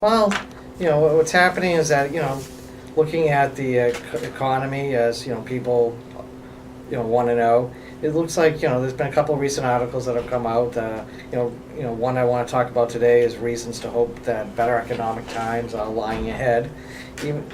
Well, what's happening is that, looking at the economy as, people, want to know, it looks like, there's been a couple of recent articles that have come out. One I want to talk about today is reasons to hope that better economic times are lying ahead. Even,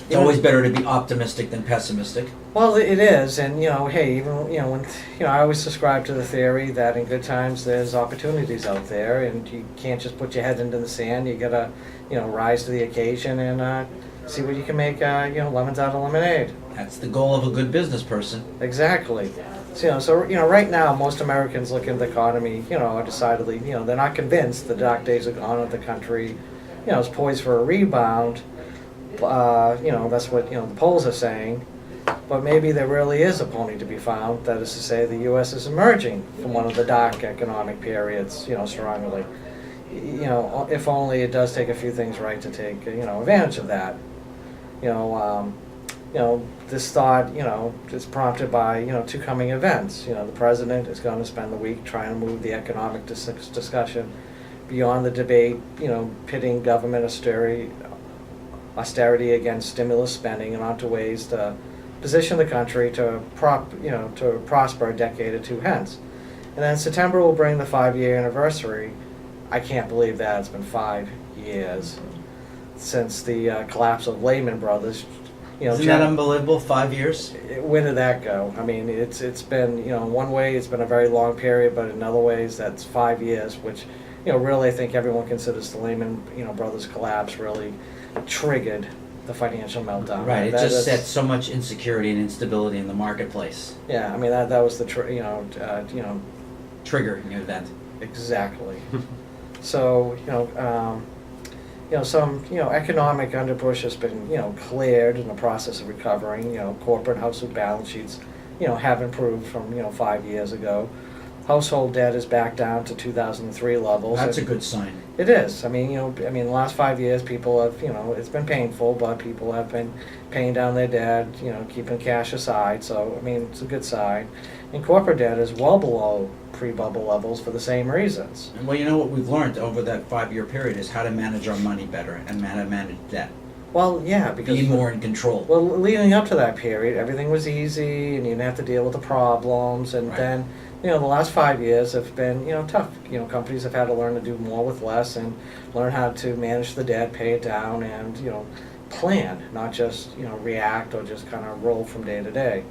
It's always better to be optimistic than pessimistic. Well, it is, and hey, even when I always subscribe to the theory that in good times there's opportunities out there, and you can't just put your head into the sand. You gotta, rise to the occasion and see what you can make, lemons out of lemonade. That's the goal of a good business person. Exactly. So right now most Americans look at the economy, are decidedly, they're not convinced the dark days are gone of the country, is poised for a rebound. That's what the polls are saying. But maybe there really is a pony to be found. That is to say, the U.S. is emerging from one of the dark economic periods, strongly. If only it does take a few things right to take, advantage of that. This thought, is prompted by, two coming events. The president is going to spend the week trying to move the economic discussion beyond the debate, pitting government austerity against stimulus spending and onto ways to position the country to prosper a decade or two hence. And then September will bring the 5-year anniversary. I can't believe that it's been 5 years since the collapse of Lehman Brothers. Isn't that unbelievable? 5 years? Where did that go? I mean, it's been, in one way it's been a very long period, but in other ways that's 5 years, which, really I think everyone considers the Lehman, Brothers collapse really triggered the financial meltdown. Right, it just set so much insecurity and instability in the marketplace. Yeah, I mean that was the Triggering event. Exactly. So some economic underpush has been cleared in the process of recovering. Corporate household balance sheets have improved from 5 years ago. Household debt is back down to 2003 levels. That's a good sign. It is. I mean, the last 5 years, people have, it's been painful, but people have been paying down their debt, keeping cash aside. So, I mean, it's a good sign. And corporate debt is well below pre-bubble levels for the same reasons. And well, what we've learned over that 5-year period is how to manage our money better and how to manage debt. Well, yeah, because be more in control. Well, leading up to that period, everything was easy, and you didn't have to deal with the problems. And Right. then, the last 5 years have been, tough. Companies have had to learn to do more with less and learn how to manage the debt, pay it down, and plan, not just react or just kind of roll from day to day.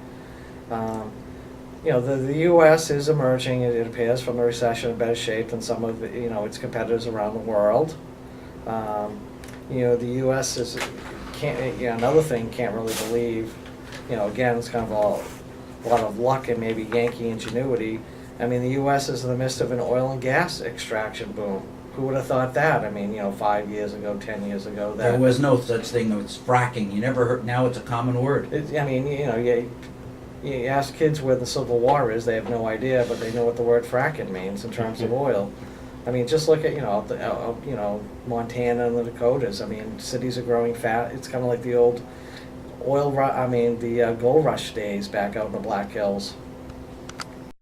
The U.S. is emerging, it appears, from the recession in better shape than some of its competitors around the world. The U.S. another thing can't really believe. Again, it's kind of a lot of luck and maybe Yankee ingenuity. I mean, the U.S. is in the midst of an oil and gas extraction boom. Who would have thought that? I mean, 5 years ago, 10 years ago. There was no such thing as fracking. You never heard. Now it's a common word. You ask kids where the Civil War is, they have no idea, but they know what the word fracking means in terms of oil. I mean, just look at, Montana and the Dakotas. I mean, cities are growing fat. It's kind of like the old the gold rush days back out in the Black Hills.